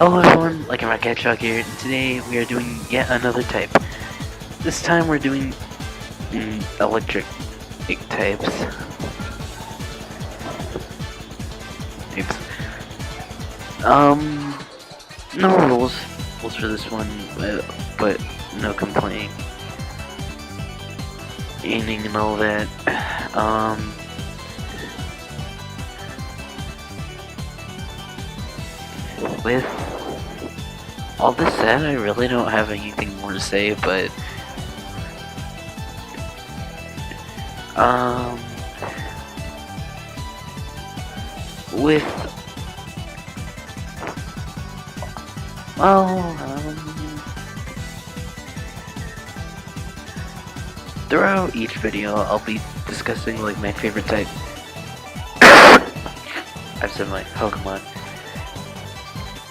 Hello everyone, like a Catchuck here, and today we are doing yet another type. This time we're doing electric types. Oops. No rules for this one, but no complaining. Aiming and all that. With all this said, I really don't have anything more to say, but with throughout each video, I'll be discussing like my favorite type. I've said my Pokemon.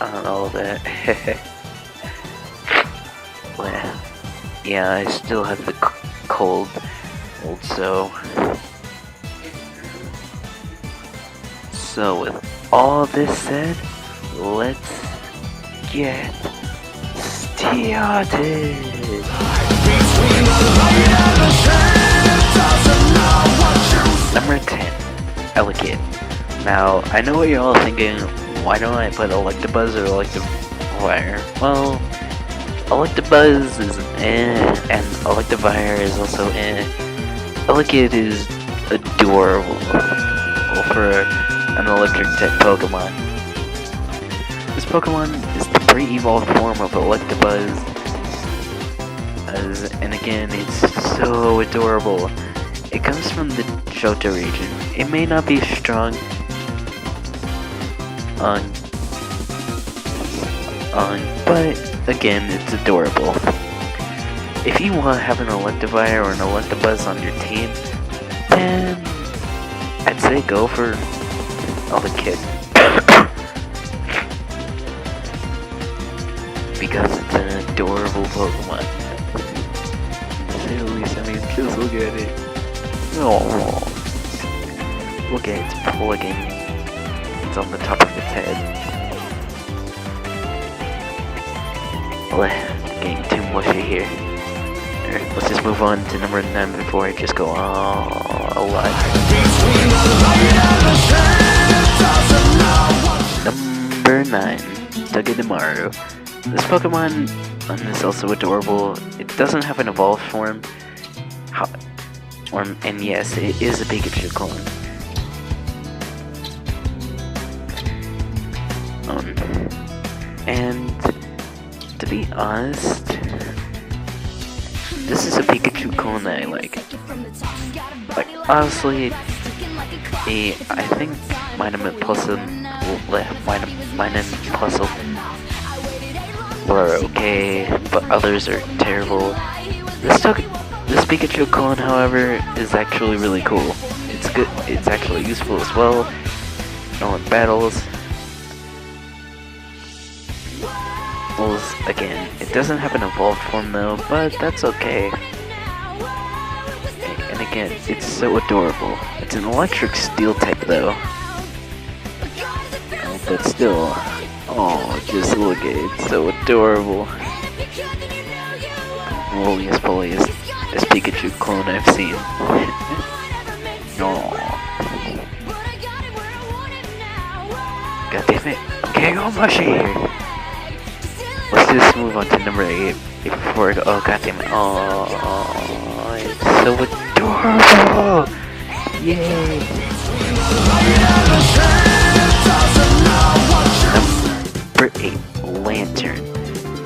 All that. Well, yeah, I still have the cold, so with all this said, let's get started. Number 10, Elekid. Now, I know what you're all thinking. Why don't I put Electabuzz or Electivire? Well, Electabuzz is and Electivire is also Elekid is adorable for an electric type Pokemon. This Pokemon is the pre-evolved form of Electabuzz, and again, it's so adorable. It comes from the Johto region. It may not be strong but again, it's adorable. If you want to have an Electivire or an Electabuzz on your team, then I'd say go for Elekid. Because it's an adorable Pokemon. To say the least, I mean, just look at it. Oh, look at its plug-in. It's on the top of its head. Getting too mushy here. Alright, let's just move on to number 9 before I just go a lot. Number 9, Togedemaru. This Pokemon is also adorable. It doesn't have an evolved form. And yes, it is a Pikachu clone. And to be honest, this is a Pikachu clone that I like. Like, honestly, I think mine and Plusle were okay, but others are terrible. This Pikachu clone, however, is actually really cool. It's good. It's actually useful as well. In battles. Again, it doesn't have an evolved form though, but that's okay. And again, it's so adorable. It's an electric steel type though. But still, just look at it, it's so adorable. Roliest poliest Pikachu clone I've seen. God damn it, I'm getting all mushy here. Let's just move on to number 8 before I go. Oh god damn it. Oh, it's so adorable! Yay! Number 8, Lantern.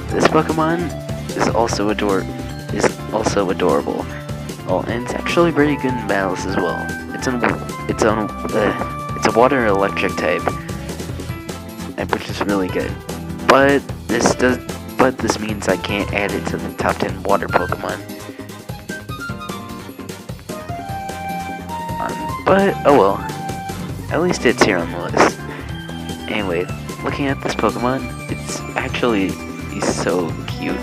This Pokemon is also adorable. Oh, and it's actually pretty good in battles as well. It's a water electric type, which is really good. But this means I can't add it to the top 10 water Pokemon. But oh well. At least it's here on the list. Anyway, looking at this Pokemon, it's actually so cute.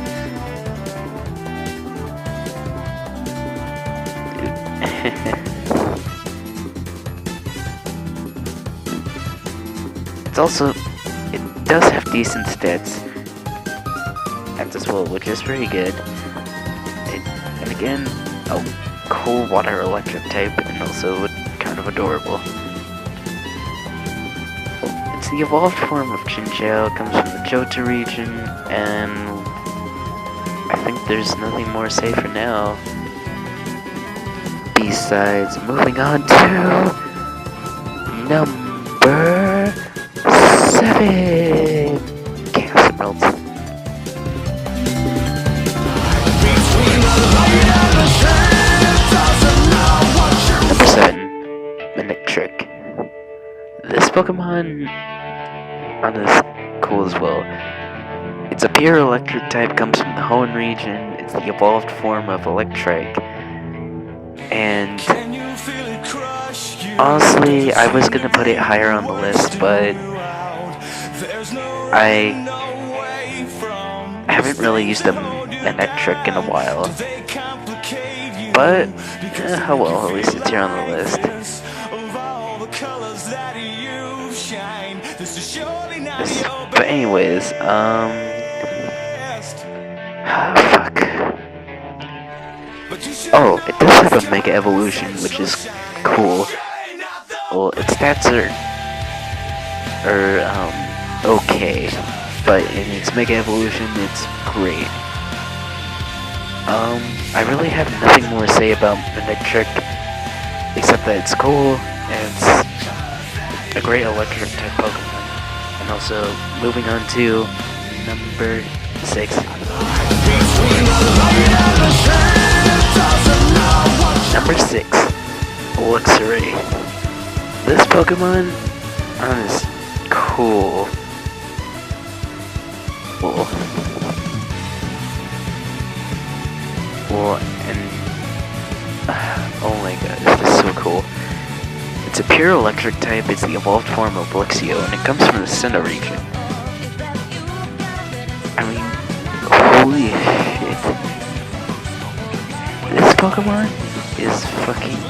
It's also, it does have decent stats at this level, which is very good. And again, a cool water electric type, and also kind of adorable. It's the evolved form of Chinchou, comes from the Johto region, and I think there's nothing more to say for now. Besides, moving on to number 7, Chaos Emeralds. Number 7, Manectric. This Pokemon is cool as well. It's a pure electric type, comes from the Hoenn region. It's the evolved form of Electrike. And honestly, I was gonna put it higher on the list, but I haven't really used a Manectric in a while. But, oh well, at least it's here on the list. But anyways, fuck. Oh, it does have a Mega Evolution, which is cool. Well, its stats are okay, but in its Mega Evolution, it's great. I really have nothing more to say about Manectric, except that it's cool, and it's a great electric type Pokemon. And also, moving on to number 6. Number 6, Luxray. This Pokemon is cool. Well, and oh my god, this is so cool. It's a pure electric type. It's the evolved form of Luxio, and it comes from the Sinnoh region. I mean, holy shit. This Pokemon is fucking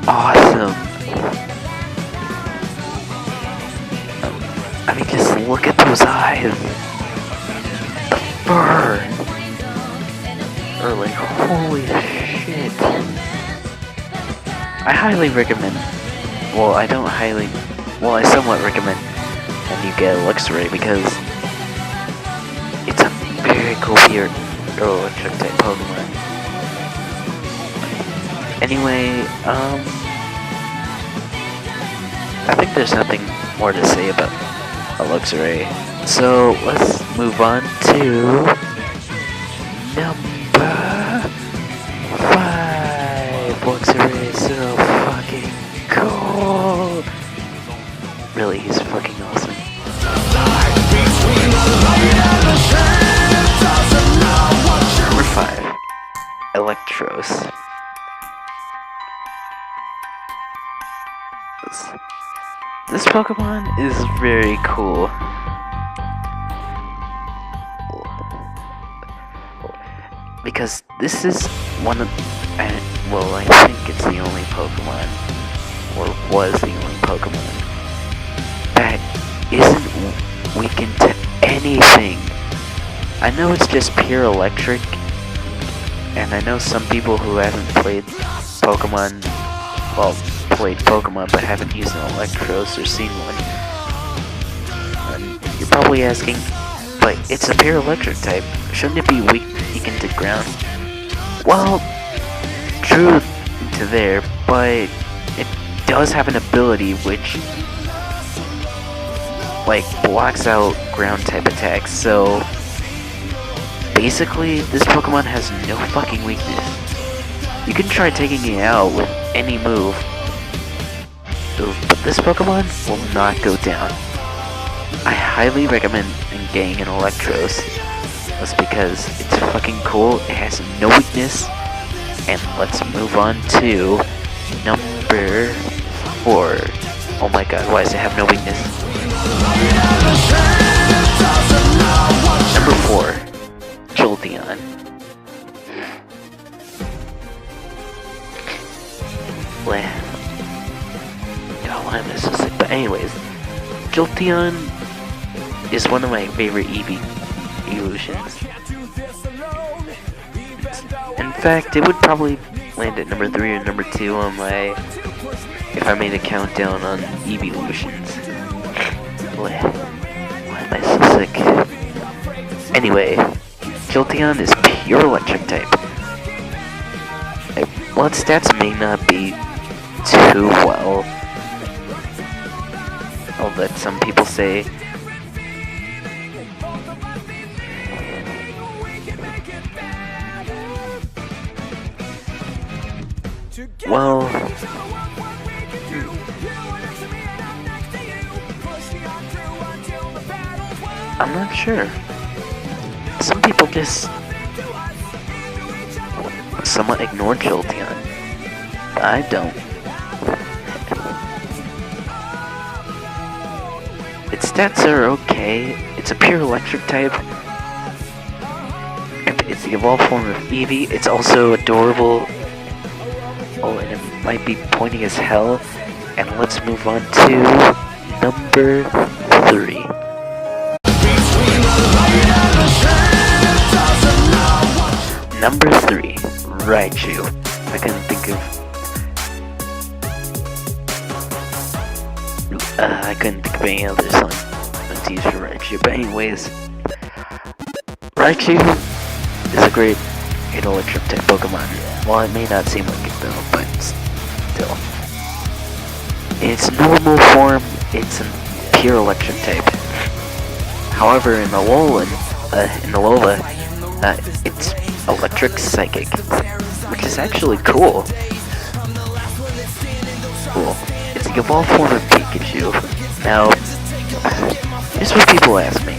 awesome. I mean, just look at those eyes. The fur. Or like, holy shit. I highly recommend, well, I somewhat recommend that you get Luxray because it's a very cool pure electric type Pokemon. Anyway, I think there's nothing more to say about Luxray. So let's move on to number 5. Luxray is so fucking cool. Really, he's fucking awesome. Number 5, Electros. This Pokemon is very cool. Because this is one of, well, I think it's the only Pokemon, or was the only Pokemon, that isn't weakened to anything. I know it's just pure electric, and I know some people who haven't played Pokemon, well, played Pokemon but haven't used an Electros or seen one. You're probably asking, but it's a pure electric type, shouldn't it be weakened to ground? Well, true to there, but it does have an ability which, like, blocks out ground type attacks, so basically this Pokemon has no fucking weakness. You can try taking it out with any move, but this Pokemon will not go down. I highly recommend getting an Electros, just because it's fucking cool, it has no weakness, and let's move on to number 4. Oh my god, why does it have no weakness? Number 4, Jolteon. God, why am I so sick? But anyways, Jolteon is one of my favorite Eevee evolutions. In fact, it would probably land at number 3 or number 2 on my... if I made a countdown on Eevee evolutions. Why am I so sick? Anyway, Jolteon is pure electric type. While its stats may not be too well, I'll let some people say, well, I'm not sure. Some people just somewhat ignore Jolteon. I don't. Its stats are okay. It's a pure electric type. It's the evolved form of Eevee. It's also adorable. Oh, and it might be pointy as hell. And let's move on to number 3. Number 3, Raichu. I couldn't think of any other song to use for Raichu. But anyways, Raichu is a great electric type Pokemon. Well, it may not seem like it though, but still. In its normal form, it's a pure electric type. However, in the Alola, it's electric psychic, which is actually cool. It's the evolved form of Pikachu. Now, here's what people ask me: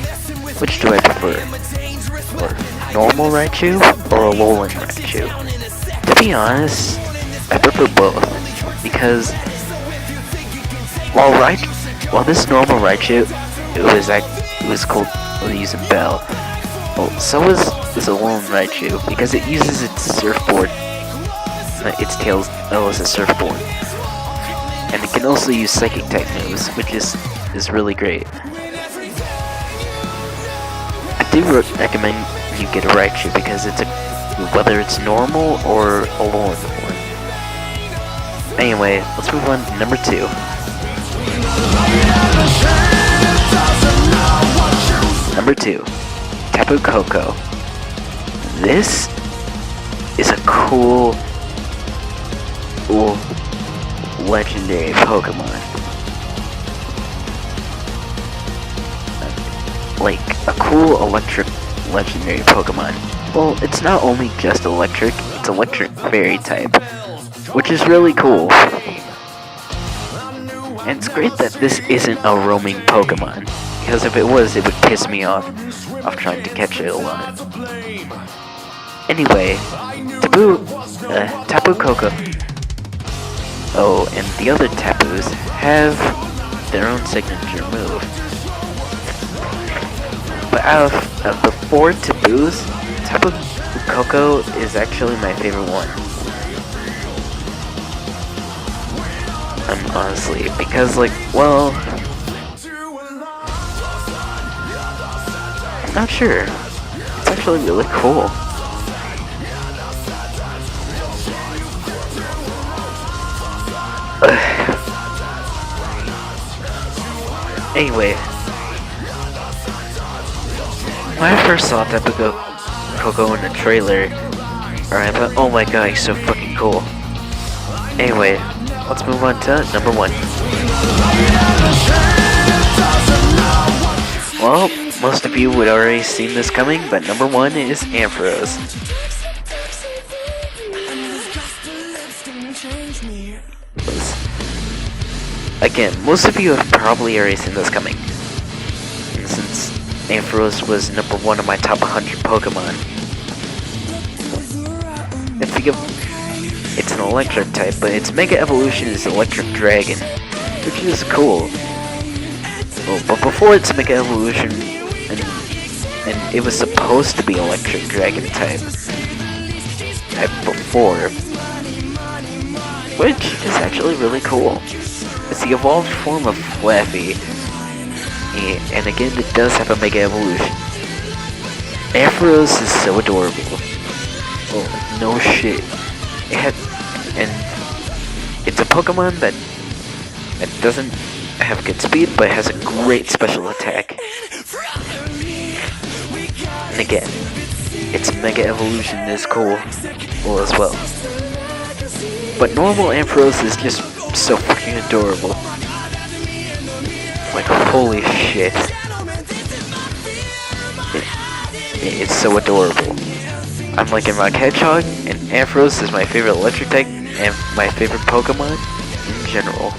which do I prefer? Normal Raichu or Alolan Raichu? To be honest, I prefer both, because while this normal Raichu, it was cool using Bell. Well, so is this Alolan Raichu, because it uses its surfboard, its tail as a surfboard, and it can also use Psychic type moves, which is really great. I do recommend you get a Raichu because whether it's normal or Alolan form. Anyway, let's move on to number 2. Number 2. Tapu Koko. This is a cool legendary Pokemon. Like, a cool electric legendary Pokemon. Well, it's not only just electric, it's electric fairy type, which is really cool. And it's great that this isn't a roaming Pokemon, because if it was, it would piss me off trying to catch it a lot. Anyway, Tapu Koko. Oh, and the other Tapus have their own signature move. But out of the 4 Tapus, Tapu Koko is actually my favorite one. Honestly, because I'm not sure. It's actually really cool. Anyway, when I first saw Tapu Koko in the trailer, I thought, oh my god, he's so fucking cool. Anyway, let's move on to number 1. Well, most of you would already seen this coming, but number 1 is Ampharos. Again, most of you have probably already seen this coming, since Ampharos was number 1 of my top 100 Pokemon. It's an electric type, but its Mega Evolution is Electric Dragon, which is cool. Well, but before its Mega Evolution, and it was supposed to be Electric Dragon type before, which is actually really cool. It's the evolved form of Flaffy, And again, it does have a Mega Evolution. Ampharos is so adorable. Oh, no shit. And it's a Pokemon that doesn't have good speed, but has a great special attack. And again, its Mega Evolution is cool as well. But normal Ampharos is just so fucking adorable. Like, holy shit. It's so adorable. I'm liking Rock Hedgehog, and Ampharos is my favorite electric type, and my favorite Pokemon in general.